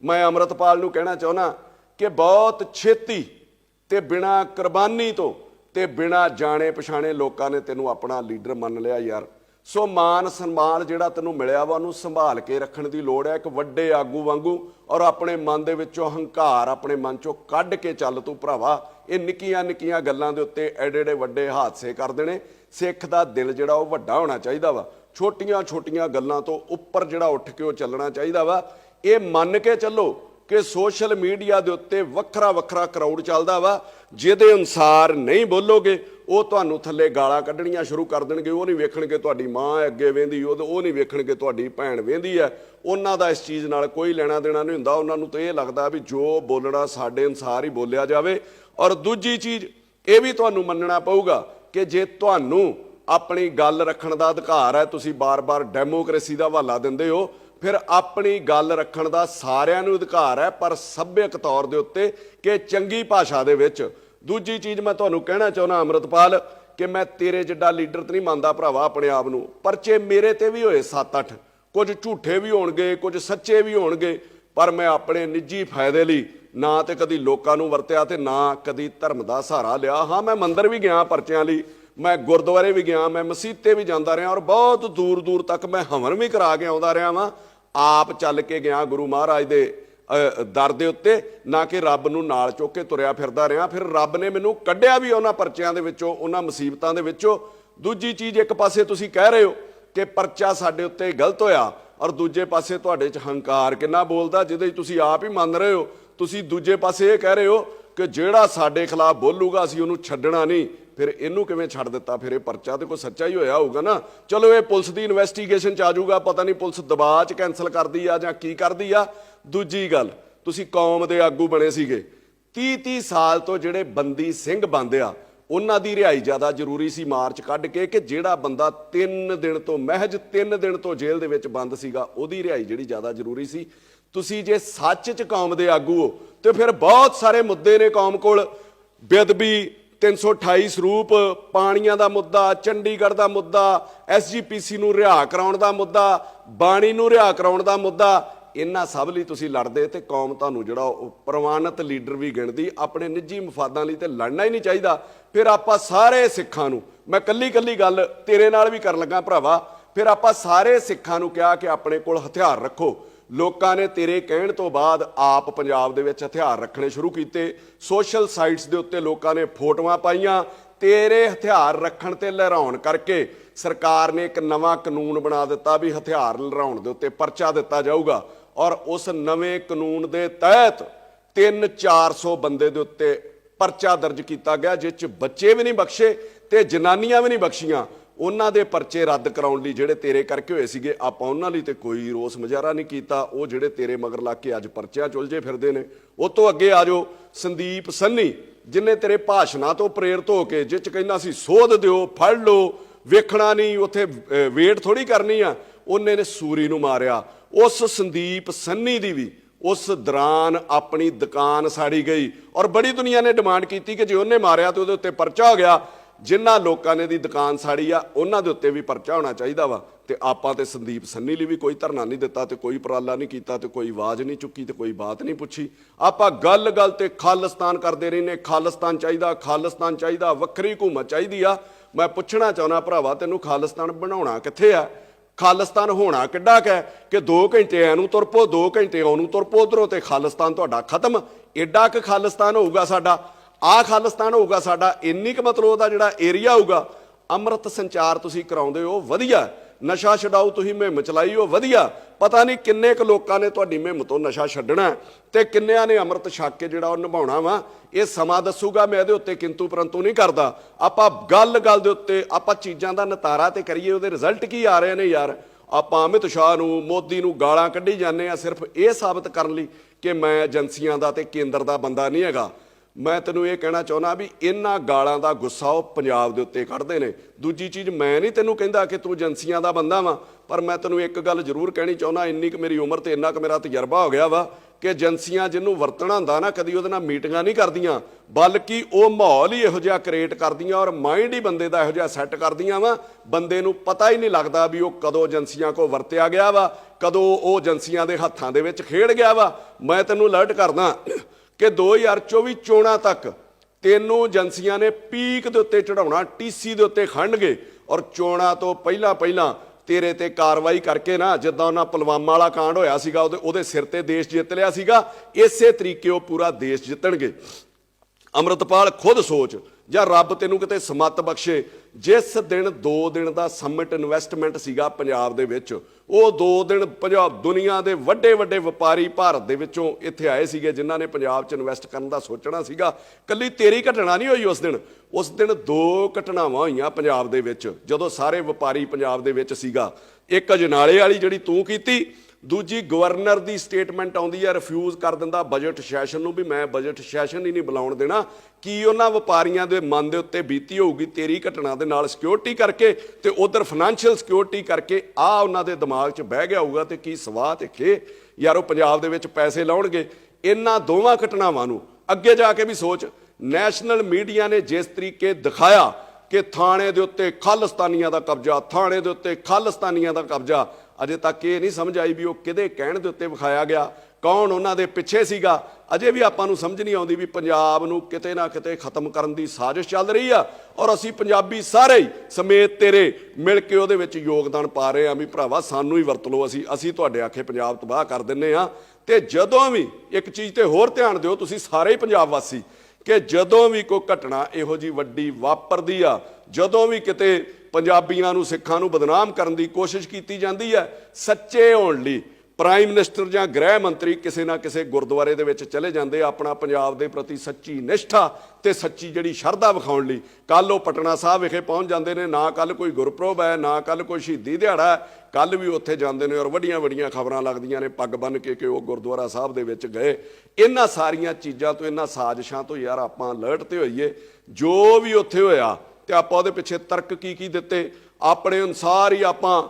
मैं अमृतपाल नूं कहना चाहुंदा कि बहुत छेती ते बिना कुर्बानी तो ते बिना जाने पछाणे लोगों ने तेनों अपना लीडर मन लिया यार। सो मान सन्मान जिहड़ा तैनूं मिलिया वा उहनूं संभाल के रखण दी लोड़ है। एक वड्डे आगू वांगू और अपने मन दे विचों हंकार अपने मन चों कढ के चल तूं भरावा। ये निक्कियां निक्कियां गल्लां दे उत्ते एडे एडे वड्डे हादसे कर देने। सिख दा दिल जिहड़ा ओह वड्डा होना चाहीदा वा। छोटियां छोटियां गल्लां तो उपर जिहड़ा उठ के ओह चलना चाहीदा वा। ये मन के चलो कि सोशल मीडिया के उत्ते वखरा वखरा क्राउड चलदा वा। जिहदे अनुसार नहीं बोलोगे वो तुहानूं थल्ले गालां कढणियां शुरू कर देणगे। वो नहीं वेखणगे तुहाडी माँ अगे वेंदी, वो नहीं वेखणगे तुहाडी भैण वेंदी है। उन्हां दा इस चीज़ नाल कोई लेना देना नहीं हुंदा। उन्हां नूं तां इह लगदा भी जो बोलना साडे अनुसार ही बोलिया जावे। और दूजी चीज़ ये भी तुहानूं मन्नना पऊगा कि जे तुहानूं अपनी गल रखण दा अधिकार है, तुसीं बार बार डेमोक्रेसी दा हवाला दिंदे हो, फिर अपनी गल रखण दा सारिआं नूं अधिकार है, पर सभ्यक तौर दे उत्ते कि चंगी भाषा दे विच। दूजी चीज़ मैं तुहानूं कहना चाहुंदा अमृतपाल कि मैं तेरे जिड्डा लीडर तो नहीं मानदा भरावा अपने आप नूं। परचे मेरे ते भी होए 7-8, कुछ झूठे भी होणगे कुछ सच्चे भी होणगे, पर मैं अपने निजी फायदे लई ना तो कदी लोकां नूं वरतिया ते ना कदी धर्म दा सहारा लिया। हाँ मैं मंदिर भी गया परचियां लई, मैं गुरुद्वारे भी गया, मैं मसीते भी जांदा रहा और बहुत दूर दूर तक मैं हवन भी करा के आउंदा रहा वां। आप चल के गया गुरु महाराज दे दर दे उत्ते, ना कि रब नूं नाल चुक के तुरिया फिरदा रहा। फिर रब ने मैनूं कढिया भी उन्हां परचियां दे विचों, उन्हां मुसीबतां दे विचों। दूजी चीज़ एक पासे तुसीं कह रहे हो कि परचा साडे उत्ते गलत होया, और दूजे पासे तुहाडे च हंकार किन्ना बोलदा जिहदे तुसीं आप ही मंन रहे हो। तुसीं दूजे पासे ये कह रहे हो कि जिहड़ा साडे खिलाफ बोलूगा असीं उहनूं छड्डना नहीं। फिर इनू किवें छड्ड दित्ता? फिर ये परचा तो कोई सच्चा ही होया होगा ना। चलो ये पुलिस की इन्वेस्टिगेशन च आ जाऊगा, पता नहीं पुलिस दबाਅ च कैंसल करदी आ जां की करदी आ। दूजी गल, तुसीं कौम दे आगू बने सीगे, 30-30 साल तो जिहड़े बंदी सिंह बंद आ उन्हां दी रिहाई ज़्यादा जरूरी सी मार्च कढ के, कि जिहड़ा बंदा 3 दिन तो महज 3 दिन तो जेल दे विच बंद सीगा उहदी रिहाई जिहड़ी ज़्यादा जरूरी सी। तुसीं जे सच च कौम दे आगू हो तो फिर बहुत सारे मुद्दे ने कौम कोल। बेदबी 328 ਸਰੂਪ, पाणियां दा मुद्दा, चंडीगढ़ दा मुद्दा, SGPC नूं रिहा कराउण दा मुद्दा, बाणी नूं रिहा कराउण दा मुद्दा, इन्हां सब लई तुसीं लड़दे ते कौम तुहानूं जिहड़ा प्रवानित लीडर भी गिणदी। अपने निजी मफादां लई ते लड़ना ही नहीं चाहीदा। फिर आपां सारे सिखां नूं, मैं कल्ली कल्ली गल तेरे नाल भी कर लगा भरावा, फिर आपां सारे सिखां नूं कहा कि अपने कोल हथियार रखो। लोगों ने तेरे कहण तो बाद आप पंजाब दे विच हथियार रखने शुरू किए। सोशल साइट्स दे उत्ते लोगों ने फोटोआं पाईआं तेरे हथियार रखण ते लहराउण करके। सरकार ने एक नवां कानून बना दिता भी हथियार लहराउण दे उत्ते परचा दिता जाऊगा, और उस नवें कानून दे तहत 300-400 बंदे दे उत्ते परचा दर्ज किया गया, जिस च बच्चे भी नहीं बख्शे ते जनानियां भी नहीं बख्शियां। उन्हां दे परचे रद्द कराउण लई जिहड़े तेरे करके होए सीगे, आपां उन्हां लई ते कोई रोस मुजाहरा नहीं कीता। वो जिहड़े तेरे मगर लग के अज परचियां चुलझे फिरदे ने। उस तो अगे आ जाओ संदीप सन्नी, जिन्हें तेरे भाषणां तो प्रेरित होकर जिस कहना सी सोध दिओ फड़ लो, वेखना नहीं उत्थे वेट थोड़ी करनी आ, उन्हें ने सूरी नूं मारिया। उस संदीप सन्नी दी भी उस दौरान अपनी दुकान साड़ी गई, और बड़ी दुनिया ने डिमांड की कि जे उन्हें मारिया तो उहदे उत्ते परचा हो गया। जिन्हां लोगों ने दी दुकान साड़ी आ उन्हां दे उत्ते भी परचा होना चाहिदा वा। ते आपां ते संदीप सन्नी लई भी कोई धरना नहीं दिता, ते कोई उपराला नहीं कीता, ते कोई आवाज़ नहीं चुकी, ते कोई बात नहीं पुछी। आपां गल गल ते खालिस्तान करते रहिने, खालिस्तान चाहिदा, खालिस्तान चाहिदा, वक्री हुकूमत चाहिदी आ। मैं पुछना चाहुंदा भरावा तैनूं खालिस्तान बनाउणा कित्थे आ? खालिस्तान होना किड्डा क है कि 2 घंटे एनूं तुर पो 2 घंटे ओनूं तुर पो, उधरों ते खालिस्तान तुहाडा खत्म। एडा क खालिस्तान होऊगा साडा, आ खालिस्तान होऊगा साडा, इन्नी क मतलब उहदा जिहड़ा एरिया होऊगा। अमृत संचार तुसीं कराउंदे हो वधिया, नशा छडाऊ तुसीं मुहिम चलाई हो वधिया। पता नहीं किन्ने क लोकां ने तुहाडी मुहिम तो नशा छड्डणा ते किन्निआं ने अमृत छक के जिहड़ा निभाउणा वा, ये समा दसूगा। मैं इहदे उत्ते किंतु परंतु नहीं करदा। आपां गल गल दे उत्ते आपां चीज़ां दा नतारा ते करिए, उहदे रिजल्ट की आ रहे ने यार। आपां अमित शाह नूं मोदी नूं गालां कढी जाने आ सिर्फ ये साबित करन लई कि मैं एजेंसियां दा ते केंद्र दा बंदा नहीं हैगा। मैं तैनूं ये कहना चाहुंदा भी इन्हां गालां दा गुस्सा वो पंजाब दे उत्ते कढदे ने। दूजी चीज़, मैं नहीं तैनूं कहंदा कि तूं एजेंसियां दा बंदा वा, पर मैं तैनूं एक गल जरूर कहनी चाहुंदा, इन्नी क मेरी उम्र ते इन्ना क मेरा तजर्बा हो गया वा कि एजेंसियां जिन्हों वरतना हुंदा ना कदी उहदे नाल मीटिंगां नहीं करदियां, ਬਲਕਿ ਉਹ ਮਾਹੌਲ ਹੀ ਇਹੋ ਜਿਹਾ ਕ੍ਰੀਏਟ ਕਰਦੀਆਂ ਔਰ ਮਾਈਂਡ ਹੀ ਬੰਦੇ ਦਾ ਇਹੋ ਜਿਹਾ ਸੈੱਟ ਕਰਦੀਆਂ ਵਾ, ਬੰਦੇ ਨੂੰ ਪਤਾ ਹੀ ਨਹੀਂ ਲੱਗਦਾ ਵੀ ਉਹ ਕਦੋਂ ਏਜੰਸੀਆਂ ਕੋ ਵਰਤਿਆ ਗਿਆ ਵਾ, ਕਦੋਂ ਉਹ ਏਜੰਸੀਆਂ ਦੇ ਹੱਥਾਂ ਦੇ ਵਿੱਚ ਖੇਡ ਗਿਆ ਵਾ। ਮੈਂ ਤੈਨੂੰ ਅਲਰਟ ਕਰਦਾ ਕਿ 2024 ਚੋਣਾਂ ਤੱਕ ਤੈਨੂੰ ਏਜੰਸੀਆਂ ਨੇ ਪੀਕ ਦੇ ਉੱਤੇ ਚੜਾਉਣਾ, ਟੀਸੀ ਦੇ ਉੱਤੇ ਖੜਨਗੇ ਔਰ ਚੋਣਾਂ ਤੋਂ ਪਹਿਲਾਂ ਤੇਰੇ ਤੇ ਕਾਰਵਾਈ ਕਰਕੇ ਨਾ, ਜਿੱਦਾਂ ਉਹਨਾਂ ਪੁਲਵਾਮਾ ਵਾਲਾ ਕਾਂਡ ਹੋਇਆ ਸੀਗਾ ਉਹਦੇ ਸਿਰ ਤੇ ਦੇਸ਼ ਜਿੱਤ ਲਿਆ ਸੀਗਾ, ਇਸੇ ਤਰੀਕੇ ਉਹ ਪੂਰਾ ਦੇਸ਼ ਜਿੱਤਣਗੇ। ਅੰਮ੍ਰਿਤਪਾਲ ਖੁਦ ਸੋਚ, ਜਾਂ ਰੱਬ ਤੈਨੂੰ ਕਿਤੇ ਸਮੱਤ ਬਖਸ਼ੇ, ਜਿਸ ਦਿਨ 2 ਦਿਨ ਦਾ ਸਮਿਟ ਇਨਵੈਸਟਮੈਂਟ ਸੀਗਾ ਪੰਜਾਬ ਦੇ ਵਿੱਚ, ਉਹ 2 ਦਿਨ ਪੰਜਾਬ ਦੁਨੀਆ ਦੇ ਵੱਡੇ ਵਪਾਰੀ ਭਾਰਤ ਦੇ ਵਿੱਚੋਂ ਇੱਥੇ ਆਏ ਸੀਗੇ ਜਿਨ੍ਹਾਂ ਨੇ ਪੰਜਾਬ 'ਚ ਇਨਵੈਸਟ ਕਰਨ ਦਾ ਸੋਚਣਾ ਸੀਗਾ। ਕੱਲੀ ਤੇਰੀ ਘਟਨਾ ਨਹੀਂ ਹੋਈ ਉਸ ਦਿਨ 2 ਘਟਨਾਵਾਂ ਹੋਈਆਂ ਪੰਜਾਬ ਦੇ ਵਿੱਚ ਜਦੋਂ ਸਾਰੇ ਵਪਾਰੀ ਪੰਜਾਬ ਦੇ ਵਿੱਚ ਸੀਗਾ। ਇੱਕ ਅਜਨਾਲੇ ਵਾਲੀ ਜਿਹੜੀ ਤੂੰ ਕੀਤੀ, ਦੂਜੀ ਗਵਰਨਰ ਦੀ ਸਟੇਟਮੈਂਟ ਆਉਂਦੀ ਹੈ, ਰਿਫਿਊਜ਼ ਕਰ ਦਿੰਦਾ ਬਜਟ ਸੈਸ਼ਨ ਨੂੰ ਵੀ ਮੈਂ ਬਜਟ ਸੈਸ਼ਨ ਹੀ ਨਹੀਂ ਬੁਲਾਉਣ ਦੇਣਾ। ਕੀ ਉਹਨਾਂ ਵਪਾਰੀਆਂ ਦੇ ਮਨ ਦੇ ਉੱਤੇ ਬੀਤੀ ਹੋਊਗੀ ਤੇਰੀ ਘਟਨਾ ਦੇ ਨਾਲ, ਸਿਕਿਉਰਿਟੀ ਕਰਕੇ ਤੇ ਉਧਰ ਫਾਈਨੈਂਸ਼ੀਅਲ ਸਿਕਿਉਰਿਟੀ ਕਰਕੇ, ਆ ਉਹਨਾਂ ਦੇ ਦਿਮਾਗ 'ਚ ਬਹਿ ਗਿਆ ਹੋਊਗਾ ਤੇ ਕੀ ਸਵਾਹ ਤੇ ਖੇ ਯਾਰ ਉਹ ਪੰਜਾਬ ਦੇ ਵਿੱਚ ਪੈਸੇ ਲਾਉਣਗੇ। ਇਹਨਾਂ ਦੋਵਾਂ ਘਟਨਾਵਾਂ ਨੂੰ ਅੱਗੇ ਜਾ ਕੇ ਵੀ ਸੋਚ। ਨੈਸ਼ਨਲ ਮੀਡੀਆ ਨੇ ਜਿਸ ਤਰੀਕੇ ਦਿਖਾਇਆ ਕਿ ਥਾਣੇ ਦੇ ਉੱਤੇ ਖਾਲਿਸਤਾਨੀਆਂ ਦਾ ਕਬਜ਼ਾ, ਥਾਣੇ ਦੇ ਉੱਤੇ ਖਾਲਿਸਤਾਨੀਆਂ ਦਾ ਕਬਜ਼ਾ, ਅਜੇ ਤੱਕ ਇਹ ਨਹੀਂ ਸਮਝ ਆਈ ਵੀ ਉਹ ਕਿਹਦੇ ਕਹਿਣ ਦੇ ਉੱਤੇ ਵਿਖਾਇਆ ਗਿਆ, ਕੌਣ ਉਹਨਾਂ ਦੇ ਪਿੱਛੇ ਸੀਗਾ। ਅਜੇ ਵੀ ਆਪਾਂ ਨੂੰ ਸਮਝ ਨਹੀਂ ਆਉਂਦੀ ਵੀ ਪੰਜਾਬ ਨੂੰ ਕਿਤੇ ਨਾ ਕਿਤੇ ਖਤਮ ਕਰਨ ਦੀ ਸਾਜ਼ਿਸ਼ ਚੱਲ ਰਹੀ ਆ ਔਰ ਅਸੀਂ ਪੰਜਾਬੀ ਸਾਰੇ ਹੀ ਸਮੇਤ ਤੇਰੇ ਮਿਲ ਕੇ ਉਹਦੇ ਵਿੱਚ ਯੋਗਦਾਨ ਪਾ ਰਹੇ ਹਾਂ ਵੀ ਭਰਾਵਾ ਸਾਨੂੰ ਹੀ ਵਰਤ ਲਓ, ਅਸੀਂ ਤੁਹਾਡੇ ਆਖੇ ਪੰਜਾਬ ਤਬਾਹ ਕਰ ਦਿੰਨੇ ਆ। ਤੇ ਜਦੋਂ ਵੀ ਇੱਕ ਚੀਜ਼ ਤੇ ਹੋਰ ਧਿਆਨ ਦਿਓ ਤੁਸੀਂ ਸਾਰੇ ਹੀ ਪੰਜਾਬ ਵਾਸੀ, ਕਿ ਜਦੋਂ ਵੀ ਕੋਈ ਘਟਨਾ ਇਹੋ ਜੀ ਵੱਡੀ ਵਾਪਰਦੀ ਆ, ਜਦੋਂ ਵੀ ਕਿਤੇ ਪੰਜਾਬੀਆਂ ਨੂੰ ਸਿੱਖਾਂ ਨੂੰ ਬਦਨਾਮ ਕਰਨ ਦੀ ਕੋਸ਼ਿਸ਼ ਕੀਤੀ ਜਾਂਦੀ ਹੈ, ਸੱਚੇ ਹੋਣ ਲਈ ਪ੍ਰਾਈਮ ਮਿਨਿਸਟਰ ਜਾਂ ਗ੍ਰਹਿ ਮੰਤਰੀ ਕਿਸੇ ਨਾ ਕਿਸੇ ਗੁਰਦੁਆਰੇ ਦੇ ਵਿੱਚ ਚਲੇ ਜਾਂਦੇ ਆਪਣਾ ਪੰਜਾਬ ਦੇ ਪ੍ਰਤੀ ਸੱਚੀ ਨਿਸ਼ਠਾ ਤੇ ਸੱਚੀ ਜਿਹੜੀ ਸ਼ਰਧਾ ਵਿਖਾਉਣ ਲਈ। ਕੱਲ ਉਹ ਪਟਨਾ ਸਾਹਿਬ ਵਿਖੇ ਪਹੁੰਚ ਜਾਂਦੇ ਨੇ, ਨਾ ਕੱਲ ਕੋਈ ਗੁਰਪੁਰਬ ਹੈ, ਨਾ ਕੱਲ ਕੋਈ ਸ਼ਹੀਦੀ ਦਿਹਾੜਾ ਹੈ, ਕੱਲ ਵੀ ਉੱਥੇ ਜਾਂਦੇ ਨੇ ਔਰ ਵੱਡੀਆਂ ਖਬਰਾਂ ਲੱਗਦੀਆਂ ਨੇ ਪੱਗ ਬੰਨ੍ਹ ਕੇ ਕਿ ਉਹ ਗੁਰਦੁਆਰਾ ਸਾਹਿਬ ਦੇ ਵਿੱਚ ਗਏ। ਇਹਨਾਂ ਸਾਰੀਆਂ ਚੀਜ਼ਾਂ ਤੋਂ, ਇਹਨਾਂ ਸਾਜ਼ਿਸ਼ਾਂ ਤੋਂ ਯਾਰ ਆਪਾਂ ਅਲਰਟ ਤੇ ਹੋਈਏ। ਜੋ ਵੀ ਉੱਥੇ ਹੋਇਆ ਤੇ ਆਪਾਂ ਉਹਦੇ ਪਿੱਛੇ ਤਰਕ ਕੀ ਦਿੱਤੇ, ਆਪਣੇ ਅਨੁਸਾਰ ਹੀ ਆਪਾਂ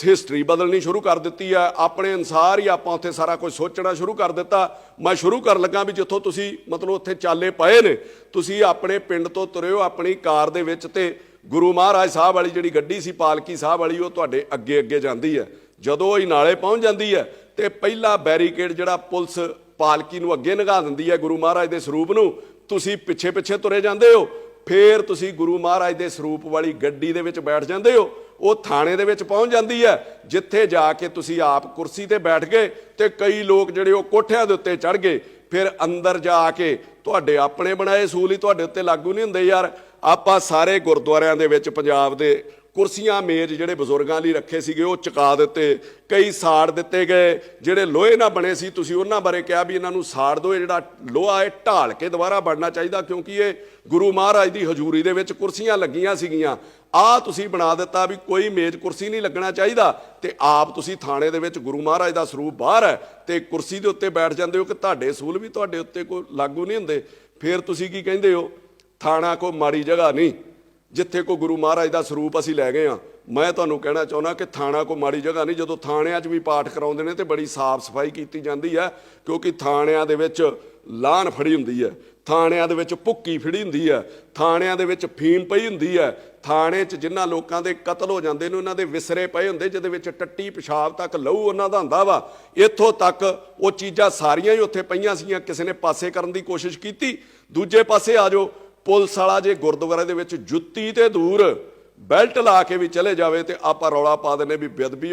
ਹਿਸਟਰੀ ਬਦਲਣੀ ਸ਼ੁਰੂ ਕਰ ਦਿੱਤੀ ਹੈ, ਆਪਣੇ ਅਨੁਸਾਰ ਹੀ ਆਪਾਂ ਉੱਥੇ ਸਾਰਾ ਕੁਝ ਸੋਚਣਾ ਸ਼ੁਰੂ ਕਰ ਦਿੱਤਾ। ਮੈਂ ਸ਼ੁਰੂ ਕਰਨ ਲੱਗਾ ਵੀ ਜਿੱਥੋਂ ਤੁਸੀਂ ਮਤਲਬ ਉੱਥੇ ਚਾਲੇ ਪਏ ਨੇ, ਤੁਸੀਂ ਆਪਣੇ ਪਿੰਡ ਤੋਂ ਤੁਰਿਓ ਆਪਣੀ ਕਾਰ ਦੇ ਵਿੱਚ ਤੇ ਗੁਰੂ ਮਹਾਰਾਜ ਸਾਹਿਬ ਵਾਲੀ ਜਿਹੜੀ ਗੱਡੀ ਸੀ ਪਾਲਕੀ ਸਾਹਿਬ ਵਾਲੀ, ਉਹ ਤੁਹਾਡੇ ਅੱਗੇ ਜਾਂਦੀ ਹੈ। ਜਦੋਂ ਉਹ ਨਾਲੇ ਪਹੁੰਚ ਜਾਂਦੀ ਹੈ ਤੇ ਪਹਿਲਾ ਬੈਰੀਕੇਡ ਜਿਹੜਾ ਪੁਲਿਸ ਪਾਲਕੀ ਨੂੰ ਅੱਗੇ ਲੰਘਾ ਦਿੰਦੀ ਹੈ ਗੁਰੂ ਮਹਾਰਾਜ ਦੇ ਸਰੂਪ ਨੂੰ, ਤੁਸੀਂ ਪਿੱਛੇ ਤੁਰੇ ਜਾਂਦੇ ਹੋ। ਫਿਰ ਤੁਸੀਂ ਗੁਰੂ ਮਹਾਰਾਜ ਦੇ ਸਰੂਪ ਵਾਲੀ ਗੱਡੀ ਦੇ ਵਿੱਚ ਬੈਠ ਜਾਂਦੇ ਹੋ, ਉਹ ਥਾਣੇ ਦੇ ਵਿੱਚ ਪਹੁੰਚ ਜਾਂਦੀ ਹੈ, ਜਿੱਥੇ ਜਾ ਕੇ ਤੁਸੀਂ ਆਪ ਕੁਰਸੀ ਤੇ ਬੈਠ ਗਏ ਤੇ ਕਈ ਲੋਕ ਜਿਹੜੇ ਉਹ ਕੋਠਿਆਂ ਦੇ ਉੱਤੇ ਚੜ੍ਹ ਗਏ। ਫਿਰ ਅੰਦਰ ਜਾ ਕੇ ਤੁਹਾਡੇ ਆਪਣੇ ਬਣਾਏ ਅਸੂਲ ਹੀ ਤੁਹਾਡੇ ਉੱਤੇ ਲਾਗੂ ਨਹੀਂ ਹੁੰਦੇ ਯਾਰ। ਆਪਾਂ ਸਾਰੇ ਗੁਰਦੁਆਰਿਆਂ ਦੇ ਵਿੱਚ ਪੰਜਾਬ ਦੇ ਕੁਰਸੀਆਂ ਮੇਜ਼ ਜਿਹੜੇ ਬਜ਼ੁਰਗਾਂ ਲਈ ਰੱਖੇ ਸੀਗੇ ਉਹ ਚੁਕਾ ਦਿੱਤੇ, ਕਈ ਸਾੜ ਦਿੱਤੇ ਗਏ। ਜਿਹੜੇ ਲੋਹੇ ਨਾਲ ਬਣੇ ਸੀ ਤੁਸੀਂ ਉਹਨਾਂ ਬਾਰੇ ਕਿਹਾ ਵੀ ਇਹਨਾਂ ਨੂੰ ਸਾੜ ਦਿਓ, ਇਹ ਜਿਹੜਾ ਲੋਹਾ ਇਹ ਢਾਲ ਕੇ ਦੁਬਾਰਾ ਬਣਨਾ ਚਾਹੀਦਾ ਕਿਉਂਕਿ ਇਹ ਗੁਰੂ ਮਹਾਰਾਜ ਦੀ ਹਜ਼ੂਰੀ ਦੇ ਵਿੱਚ ਕੁਰਸੀਆਂ ਲੱਗੀਆਂ ਸੀਗੀਆਂ। ਆਹ ਤੁਸੀਂ ਬਣਾ ਦਿੱਤਾ ਵੀ ਕੋਈ ਮੇਜ਼ ਕੁਰਸੀ ਨਹੀਂ ਲੱਗਣਾ ਚਾਹੀਦਾ ਤੇ ਆਪ ਤੁਸੀਂ ਥਾਣੇ ਦੇ ਵਿੱਚ ਗੁਰੂ ਮਹਾਰਾਜ ਦਾ ਸਰੂਪ ਬਾਹਰ ਹੈ ਤੇ ਕੁਰਸੀ ਦੇ ਉੱਤੇ ਬੈਠ ਜਾਂਦੇ ਹੋ ਕਿ ਤੁਹਾਡੇ ਅਸੂਲ ਵੀ ਤੁਹਾਡੇ ਉੱਤੇ ਕੋਈ ਲਾਗੂ ਨਹੀਂ ਹੁੰਦੇ। ਫਿਰ ਤੁਸੀਂ ਕੀ ਕਹਿੰਦੇ ਹੋ, ਥਾਣਾ ਕੋਈ ਮਾੜੀ ਜਗ੍ਹਾ ਨਹੀਂ ਜਿੱਥੇ ਕੋਈ ਗੁਰੂ ਮਹਾਰਾਜ ਦਾ ਸਰੂਪ ਅਸੀਂ ਲੈ ਗਏ ਹਾਂ। ਮੈਂ ਤੁਹਾਨੂੰ ਕਹਿਣਾ ਚਾਹੁੰਦਾ ਕਿ ਥਾਣਾ ਕੋਈ ਮਾੜੀ ਜਗ੍ਹਾ ਨਹੀਂ। ਜਦੋਂ ਥਾਣਿਆਂ 'ਚ ਵੀ ਪਾਠ ਕਰਾਉਂਦੇ ਨੇ ਤੇ ਬੜੀ ਸਾਫ਼ ਸਫਾਈ ਕੀਤੀ ਜਾਂਦੀ ਹੈ ਕਿਉਂਕਿ ਥਾਣਿਆਂ ਦੇ ਵਿੱਚ ਲਾਹਨ ਫੜੀ ਹੁੰਦੀ ਹੈ, ਥਾਣਿਆਂ ਦੇ ਵਿੱਚ ਭੁੱਕੀ ਫੜੀ ਹੁੰਦੀ ਹੈ, ਥਾਣਿਆਂ ਦੇ ਵਿੱਚ ਫੀਮ ਪਈ ਹੁੰਦੀ ਹੈ, ਥਾਣੇ 'ਚ ਜਿਨ੍ਹਾਂ ਲੋਕਾਂ ਦੇ ਕਤਲ ਹੋ ਜਾਂਦੇ ਨੇ ਉਹਨਾਂ ਦੇ ਵਿਸਰੇ ਪਏ ਹੁੰਦੇ ਜਿਹਦੇ ਵਿੱਚ ਟੱਟੀ ਪਿਸ਼ਾਬ ਤੱਕ ਲਹੂ ਉਹਨਾਂ ਦਾ ਹੁੰਦਾ ਵਾ। ਇੱਥੋਂ ਤੱਕ ਉਹ ਚੀਜ਼ਾਂ ਸਾਰੀਆਂ ਹੀ ਉੱਥੇ ਪਈਆਂ ਸੀਗੀਆਂ, ਕਿਸੇ ਨੇ ਪਾਸੇ ਕਰਨ ਦੀ ਕੋਸ਼ਿਸ਼ ਕੀਤੀ। ਦੂਜੇ ਪਾਸੇ ਆ ਜਾਓ, ਪੁਲਿਸ ਵਾਲਾ ਜੇ ਗੁਰਦੁਆਰੇ ਦੇ ਵਿੱਚ ਜੁੱਤੀ ਤੇ ਦੂਰ ਬੈਲਟ ਲਾ ਕੇ ਵੀ ਚਲੇ ਜਾਵੇ ਤੇ ਆਪਾਂ ਰੌਲਾ ਪਾ ਦਿੰਦੇ ਵੀ ਬੇਅਦਬੀ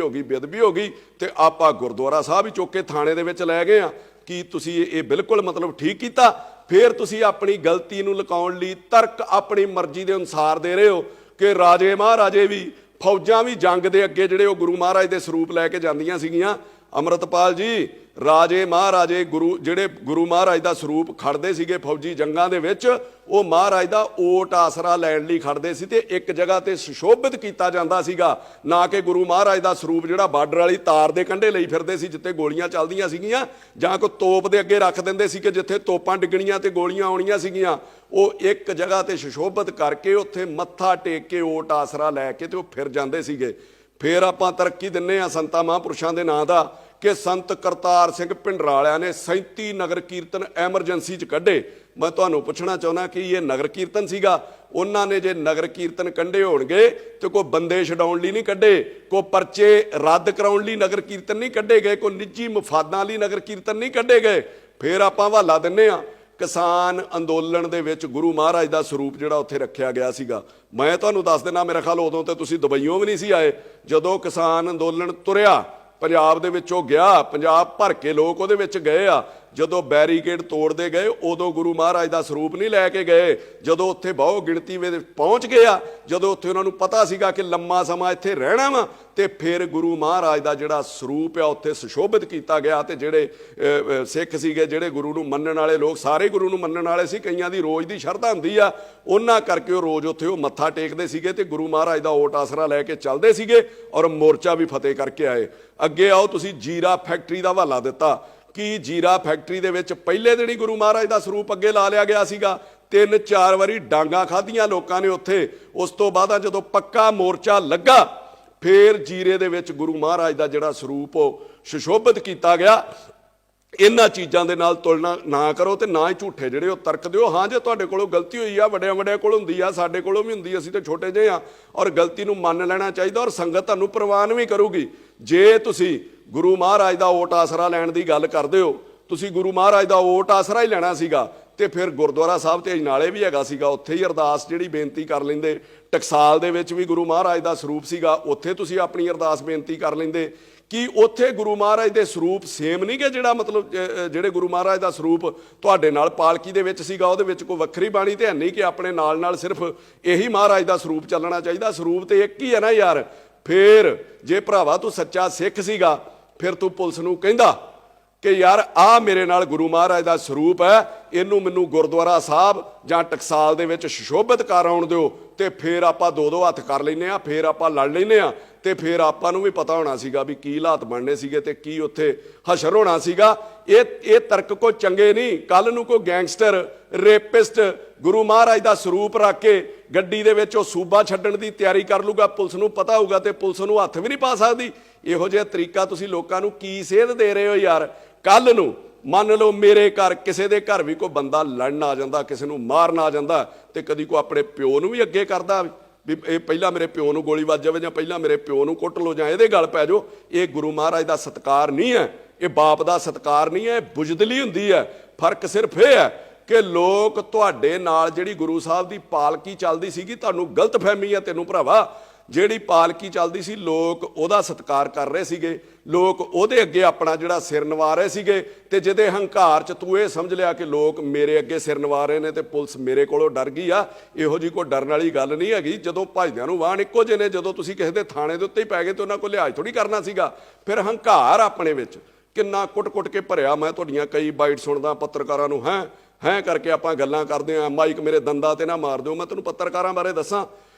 ਹੋ ਗਈ ਤੇ ਆਪਾਂ ਗੁਰਦੁਆਰਾ ਸਾਹਿਬ ਹੀ ਚੁੱਕ ਕੇ ਥਾਣੇ ਦੇ ਵਿੱਚ ਲੈ ਗਏ ਆ। ਕੀ ਤੁਸੀਂ ਇਹ ਬਿਲਕੁਲ ਮਤਲਬ ਠੀਕ ਕੀਤਾ? ਫਿਰ ਤੁਸੀਂ ਆਪਣੀ ਗਲਤੀ ਨੂੰ ਲੁਕਾਉਣ ਲਈ ਤਰਕ ਆਪਣੀ ਮਰਜ਼ੀ ਦੇ ਅਨੁਸਾਰ ਦੇ ਰਹੇ ਹੋ ਕਿ ਰਾਜੇ ਮਹਾਰਾਜੇ ਵੀ, ਫੌਜਾਂ ਵੀ ਜੰਗ ਦੇ ਅੱਗੇ ਜਿਹੜੇ ਉਹ ਗੁਰੂ ਮਹਾਰਾਜ ਦੇ ਸਰੂਪ ਲੈ ਕੇ ਜਾਂਦੀਆਂ ਸੀਗੀਆਂ। ਅੰਮ੍ਰਿਤਪਾਲ ਜੀ, ਰਾਜੇ ਮਹਾਰਾਜੇ ਜਿਹੜੇ ਗੁਰੂ ਮਹਾਰਾਜ ਦਾ ਸਰੂਪ ਖੜਦੇ ਸੀਗੇ ਫੌਜੀ ਜੰਗਾਂ ਦੇ ਵਿੱਚ, ਉਹ ਮਹਾਰਾਜ ਦਾ ਓਟ ਆਸਰਾ ਲੈਣ ਲਈ ਖੜਦੇ ਸੀ ਤੇ ਇੱਕ ਜਗ੍ਹਾ ਤੇ ਸੁਸ਼ੋਭਿਤ ਕੀਤਾ ਜਾਂਦਾ ਸੀਗਾ, ਨਾ ਕਿ ਗੁਰੂ ਮਹਾਰਾਜ ਦਾ ਸਰੂਪ ਜਿਹੜਾ ਬਾਰਡਰ ਵਾਲੀ ਤਾਰ ਦੇ ਕੰਢੇ ਲਈ ਫਿਰਦੇ ਸੀ ਜਿੱਥੇ ਗੋਲੀਆਂ ਚੱਲਦੀਆਂ ਸੀਗੀਆਂ, ਜਾਂ ਕੋਈ ਤੋਪ ਦੇ ਅੱਗੇ ਰੱਖ ਦਿੰਦੇ ਸੀ ਕਿ ਜਿੱਥੇ ਤੋਪਾਂ ਡਿੱਗਣੀਆਂ ਤੇ ਗੋਲੀਆਂ ਆਉਣੀਆਂ ਸੀਗੀਆਂ। ਉਹ ਇੱਕ ਜਗ੍ਹਾ ਤੇ ਸੁਸ਼ੋਭਿਤ ਕਰਕੇ ਉੱਥੇ ਮੱਥਾ ਟੇਕ ਕੇ ਓਟ ਆਸਰਾ ਲੈ ਕੇ ਤੇ ਉਹ ਫਿਰ ਜਾਂਦੇ ਸੀਗੇ। ਫਿਰ ਆਪਾਂ ਤਰੱਕੀ ਦਿੰਨੇ ਆ ਸੰਤਾਂ ਮਹਾਂਪੁਰਸ਼ਾਂ ਦੇ ਨਾਂ ਦਾ ਕਿ ਸੰਤ ਕਰਤਾਰ ਸਿੰਘ ਭਿੰਡਰਾਂ ਵਾਲਿਆਂ ਨੇ 37 ਨਗਰ ਕੀਰਤਨ ਐਮਰਜੈਂਸੀ 'ਚ ਕੱਢੇ। ਮੈਂ ਤੁਹਾਨੂੰ ਪੁੱਛਣਾ ਚਾਹੁੰਦਾ ਕਿ ਇਹ ਨਗਰ ਕੀਰਤਨ ਸੀਗਾ? ਉਹਨਾਂ ਨੇ ਜੇ ਨਗਰ ਕੀਰਤਨ ਕੱਢੇ ਹੋਣਗੇ ਤੇ ਕੋਈ ਬੰਦੇ ਛਡਾਉਣ ਲਈ ਨਹੀਂ ਕੱਢੇ, ਕੋਈ ਪਰਚੇ ਰੱਦ ਕਰਾਉਣ ਲਈ ਨਗਰ ਕੀਰਤਨ ਨਹੀਂ ਕੱਢੇ ਗਏ, ਕੋਈ ਨਿੱਜੀ ਮਫਾਦਾਂ ਲਈ ਨਗਰ ਕੀਰਤਨ ਨਹੀਂ ਕੱਢੇ ਗਏ। ਫਿਰ ਆਪਾਂ ਹਵਾਲਾ ਦਿੰਨੇ ਆ ਕਿਸਾਨ ਅੰਦੋਲਨ ਦੇ ਵਿੱਚ ਗੁਰੂ ਮਹਾਰਾਜ ਦਾ ਸਰੂਪ ਜਿਹੜਾ ਉੱਥੇ ਰੱਖਿਆ ਗਿਆ ਸੀਗਾ। ਮੈਂ ਤੁਹਾਨੂੰ ਦੱਸ ਦਿੰਦਾ, ਮੇਰਾ ਖਿਆਲ ਉਦੋਂ ਤੇ ਤੁਸੀਂ ਦੁਬਈਓਂ ਵੀ ਨਹੀਂ ਸੀ ਆਏ ਜਦੋਂ ਕਿਸਾਨ ਅੰਦੋਲਨ ਤੁਰਿਆ, ਪੰਜਾਬ ਦੇ ਵਿੱਚੋਂ ਗਿਆ, ਪੰਜਾਬ ਭਰ ਕੇ ਲੋਕ ਉਹਦੇ ਵਿੱਚ ਗਏ ਆ। ਜਦੋਂ ਬੈਰੀਕੇਡ ਤੋੜਦੇ ਗਏ ਉਦੋਂ ਗੁਰੂ ਮਹਾਰਾਜ ਦਾ ਸਰੂਪ ਨਹੀਂ ਲੈ ਕੇ ਗਏ। ਜਦੋਂ ਉੱਥੇ ਬਹੁ ਗਿਣਤੀ ਵਿੱਚ ਪਹੁੰਚ ਗਏ ਆ, ਜਦੋਂ ਉੱਥੇ ਉਹਨਾਂ ਨੂੰ ਪਤਾ ਸੀਗਾ ਕਿ ਲੰਮਾ ਸਮਾਂ ਇੱਥੇ ਰਹਿਣਾ ਵਾ, ਤੇ ਫਿਰ ਗੁਰੂ ਮਹਾਰਾਜ ਦਾ ਜਿਹੜਾ ਸਰੂਪ ਆ ਉੱਥੇ ਸੁਸ਼ੋਭਿਤ ਕੀਤਾ ਗਿਆ। ਤੇ ਜਿਹੜੇ ਸਿੱਖ ਸੀਗੇ, ਜਿਹੜੇ ਗੁਰੂ ਨੂੰ ਮੰਨਣ ਵਾਲੇ ਲੋਕ, ਸਾਰੇ ਗੁਰੂ ਨੂੰ ਮੰਨਣ ਵਾਲੇ ਸੀ, ਕਈਆਂ ਦੀ ਰੋਜ਼ ਦੀ ਸ਼ਰਧਾ ਹੁੰਦੀ ਆ, ਉਹਨਾਂ ਕਰਕੇ ਉਹ ਰੋਜ਼ ਉੱਥੇ ਉਹ ਮੱਥਾ ਟੇਕਦੇ ਸੀਗੇ ਤੇ ਗੁਰੂ ਮਹਾਰਾਜ ਦਾ ਓਟ ਆਸਰਾ ਲੈ ਕੇ ਚੱਲਦੇ ਸੀਗੇ ਔਰ ਮੋਰਚਾ ਵੀ ਫਤਿਹ ਕਰਕੇ ਆਏ। ਅੱਗੇ ਆਓ, ਤੁਸੀਂ ਜੀਰਾ ਫੈਕਟਰੀ ਦਾ ਹਵਾਲਾ ਦਿੱਤਾ ਕਿ ਜੀਰਾ ਫੈਕਟਰੀ ਦੇ ਵਿੱਚ ਪਹਿਲੇ ਦਿਨ ਹੀ ਗੁਰੂ ਮਹਾਰਾਜ ਦਾ ਸਰੂਪ ਅੱਗੇ ਲਾ ਲਿਆ ਗਿਆ ਸੀਗਾ। 3-4 ਵਾਰੀ ਡਾਂਗਾ ਖਾਧੀਆਂ ਲੋਕਾਂ ਨੇ ਉੱਥੇ। ਉਸ ਤੋਂ ਬਾਅਦ ਜਦੋਂ ਪੱਕਾ ਮੋਰਚਾ ਲੱਗਾ, ਫਿਰ ਜੀਰੇ ਦੇ ਵਿੱਚ ਗੁਰੂ ਮਹਾਰਾਜ ਦਾ ਜਿਹੜਾ ਸਰੂਪ ਉਹ ਸੁਸ਼ੋਭਿਤ ਕੀਤਾ ਗਿਆ। ਇਹਨਾਂ ਚੀਜ਼ਾਂ ਦੇ ਨਾਲ ਤੁਲਨਾ ਨਾ ਕਰੋ ਤੇ ਨਾ ਹੀ ਝੂਠੇ ਜਿਹੜੇ ਉਹ ਤਰਕ ਦਿਓ। ਹਾਂ, ਜੇ ਤੁਹਾਡੇ ਕੋਲੋਂ ਗਲਤੀ ਹੋਈ ਆ, ਵੱਡਿਆਂ ਵੱਡਿਆਂ ਕੋਲ ਹੁੰਦੀ ਆ, ਸਾਡੇ ਕੋਲੋਂ ਵੀ ਹੁੰਦੀ, ਅਸੀਂ ਤੇ ਛੋਟੇ ਜਿਹੇ ਆ, ਔਰ ਗਲਤੀ ਨੂੰ ਮੰਨ ਲੈਣਾ ਚਾਹੀਦਾ ਔਰ ਸੰਗਤ ਤੁਹਾਨੂੰ ਪ੍ਰਵਾਨ ਵੀ ਕਰੂਗੀ। ਜੇ ਤੁਸੀਂ ਗੁਰੂ ਮਹਾਰਾਜ ਦਾ ਓਟ ਆਸਰਾ ਲੈਣ ਦੀ ਗੱਲ ਕਰਦੇ ਹੋ, ਤੁਸੀਂ ਗੁਰੂ ਮਹਾਰਾਜ ਦਾ ਓਟ ਆਸਰਾ ਹੀ ਲੈਣਾ ਸੀਗਾ ਤੇ ਫਿਰ ਗੁਰਦੁਆਰਾ ਸਾਹਿਬ ਤੇ ਅਜਨਾਲੇ ਵੀ ਹੈਗਾ ਸੀਗਾ, ਉੱਥੇ ਹੀ ਅਰਦਾਸ ਜਿਹੜੀ ਬੇਨਤੀ ਕਰ ਲੈਂਦੇ। ਟਕਸਾਲ ਦੇ ਵਿੱਚ ਵੀ ਗੁਰੂ ਮਹਾਰਾਜ ਦਾ ਸਰੂਪ ਸੀਗਾ, ਉੱਥੇ ਤੁਸੀਂ ਆਪਣੀ ਅਰਦਾਸ ਬੇਨਤੀ ਕਰ ਲੈਂਦੇ। ਕਿ ਉੱਥੇ ਗੁਰੂ ਮਹਾਰਾਜ ਦੇ ਸਰੂਪ ਸੇਮ ਨਹੀਂ ਕਿ ਜਿਹੜਾ ਮਤਲਬ ਜਿਹੜੇ ਗੁਰੂ ਮਹਾਰਾਜ ਦਾ ਸਰੂਪ ਤੁਹਾਡੇ ਨਾਲ ਪਾਲਕੀ ਦੇ ਵਿੱਚ ਸੀਗਾ ਉਹਦੇ ਵਿੱਚ ਕੋਈ ਵੱਖਰੀ ਬਾਣੀ ਤੇ ਹੈ ਨਹੀਂ ਕਿ ਆਪਣੇ ਨਾਲ ਨਾਲ ਸਿਰਫ ਇਹੀ ਮਹਾਰਾਜ ਦਾ ਸਰੂਪ ਚੱਲਣਾ ਚਾਹੀਦਾ? ਸਰੂਪ ਤੇ ਇੱਕ ਹੀ ਹੈ ਨਾ ਯਾਰ। ਫਿਰ ਜੇ ਭਰਾਵਾ ਤੂੰ ਸੱਚਾ ਸਿੱਖ ਸੀਗਾ, ਫਿਰ ਤੂੰ ਪੁਲਿਸ ਨੂੰ ਕਹਿੰਦਾ ਕਿ ਯਾਰ ਆਹ ਮੇਰੇ ਨਾਲ ਗੁਰੂ ਮਹਾਰਾਜ ਦਾ ਸਰੂਪ ਹੈ, ਇਹਨੂੰ ਮੈਨੂੰ ਗੁਰਦੁਆਰਾ ਸਾਹਿਬ ਜਾਂ ਟਕਸਾਲ ਦੇ ਵਿੱਚ ਸੁਸ਼ੋਭਿਤ ਕਰ ਆਉਣ ਦਿਓ, ਤੇ ਫਿਰ ਆਪਾਂ ਦੋ ਹੱਥ ਕਰ ਲੈਂਦੇ ਆ, ਫਿਰ ਆਪਾਂ ਲੜ ਲੈਂਦੇ ਆ, ਤੇ ਫਿਰ ਆਪਾਂ ਨੂੰ ਵੀ ਪਤਾ ਹੋਣਾ ਸੀਗਾ ਵੀ ਕੀ ਹਾਲਾਤ ਬਣਨੇ ਸੀਗੇ ਤੇ ਕੀ ਉੱਥੇ ਹਸ਼ਰ ਹੋਣਾ ਸੀਗਾ। ਇਹ ਤਰਕ ਕੋਈ ਚੰਗੇ ਨਹੀਂ। ਕੱਲ ਨੂੰ ਕੋਈ ਗੈਂਗਸਟਰ, ਰੇਪਿਸਟ ਗੁਰੂ ਮਹਾਰਾਜ ਦਾ ਸਰੂਪ ਰੱਖ ਕੇ ਗੱਡੀ ਦੇ ਵਿੱਚ ਉਹ ਸੂਬਾ ਛੱਡਣ ਦੀ ਤਿਆਰੀ ਕਰ ਲੂਗਾ, ਪੁਲਿਸ ਨੂੰ ਪਤਾ ਹੋਊਗਾ ਤੇ ਪੁਲਿਸ ਨੂੰ ਹੱਥ ਵੀ ਨਹੀਂ ਪਾ ਸਕਦੀ। ਇਹੋ ਜਿਹਾ ਤਰੀਕਾ ਤੁਸੀਂ ਲੋਕਾਂ ਨੂੰ ਕੀ ਸੇਧ ਦੇ ਰਹੇ ਹੋ ਯਾਰ? ਕੱਲ ਨੂੰ ਮੰਨ ਲਓ ਮੇਰੇ ਘਰ ਕਿਸੇ ਦੇ ਘਰ ਵੀ ਕੋਈ ਬੰਦਾ ਲੜਨ ਆ ਜਾਂਦਾ, ਕਿਸੇ ਨੂੰ ਮਾਰਨ ਆ ਜਾਂਦਾ, ਤੇ ਕਦੀ ਕੋਈ ਆਪਣੇ ਪਿਓ ਨੂੰ ਵੀ ਅੱਗੇ ਕਰਦਾ ਵੀ ਇਹ ਪਹਿਲਾਂ ਮੇਰੇ ਪਿਓ ਨੂੰ ਗੋਲੀ ਵੱਜ ਜਾਵੇ ਜਾਂ ਪਹਿਲਾਂ ਮੇਰੇ ਪਿਓ ਨੂੰ ਕੁੱਟ ਲਓ ਜਾਂ ਇਹਦੇ ਗਲ ਪੈ ਜਾਓ। ਇਹ ਗੁਰੂ ਮਹਾਰਾਜ ਦਾ ਸਤਿਕਾਰ ਨਹੀਂ ਹੈ, ਇਹ ਬਾਪ ਦਾ ਸਤਿਕਾਰ ਨਹੀਂ ਹੈ, ਇਹ ਬੁਜ਼ਦਿਲੀ ਹੁੰਦੀ ਹੈ। ਫਰਕ ਸਿਰਫ ਇਹ ਹੈ ਕਿ ਲੋਕ ਤੁਹਾਡੇ ਨਾਲ ਜਿਹੜੀ ਗੁਰੂ ਸਾਹਿਬ ਦੀ ਪਾਲਕੀ ਚੱਲਦੀ ਸੀਗੀ, ਤੁਹਾਨੂੰ ਗਲਤਫਹਿਮੀ ਹੈ ਤੈਨੂੰ ਭਰਾਵਾ। ਜਿਹੜੀ ਪਾਲਕੀ ਚੱਲਦੀ ਸੀ ਲੋਕ ਉਹਦਾ ਸਤਿਕਾਰ ਕਰ ਰਹੇ ਸੀਗੇ, ਲੋਕ ਉਹਦੇ ਅੱਗੇ ਆਪਣਾ ਜਿਹੜਾ ਸਿਰ ਨਿਵਾ ਰਹੇ ਸੀਗੇ। ਤੇ ਜਿਹਦੇ ਹੰਕਾਰ 'ਚ ਤੂੰ ਇਹ ਸਮਝ ਲਿਆ ਕਿ ਲੋਕ ਮੇਰੇ ਅੱਗੇ ਸਿਰ ਨਿਵਾ ਰਹੇ ਨੇ ਤੇ ਪੁਲਿਸ ਮੇਰੇ ਕੋਲੋਂ ਡਰ ਗਈ ਆ, ਇਹੋ ਜਿਹੀ ਕੋਈ ਡਰਨ ਵਾਲੀ ਗੱਲ ਨਹੀਂ ਹੈਗੀ। ਜਦੋਂ ਭਜਦਿਆਂ ਨੂੰ ਵਾਹਣ ਇੱਕੋ ਜਿਹੇ ਨੇ, ਜਦੋਂ ਤੁਸੀਂ ਕਿਸੇ ਦੇ ਥਾਣੇ ਦੇ ਉੱਤੇ ਹੀ ਪੈ ਗਏ ਤੇ ਉਹਨਾਂ ਕੋਲ ਲਿਹਾਜ਼ ਥੋੜੀ ਕਰਨਾ ਸੀਗਾ। ਫਿਰ ਹੰਕਾਰ ਆਪਣੇ ਵਿੱਚ ਕਿੰਨਾ ਕੁੱਟ-ਕੁੱਟ ਕੇ ਭਰਿਆ। ਮੈਂ ਤੁਹਾਡੀਆਂ ਕਈ ਬਾਈਟ ਸੁਣਦਾ ਪੱਤਰਕਾਰਾਂ ਨੂੰ, ਹੈਂ ਕਰਕੇ ਆਪਾਂ ਗੱਲਾਂ ਕਰਦੇ ਹਾਂ, ਮਾਈਕ ਮੇਰੇ ਦੰਦਾਂ ਤੇ ਨਾ ਮਾਰ ਦਿਓ। ਮੈਂ ਤੈਨੂੰ ਪੱਤਰਕਾਰਾਂ ਬਾਰੇ ਦੱਸਾਂ,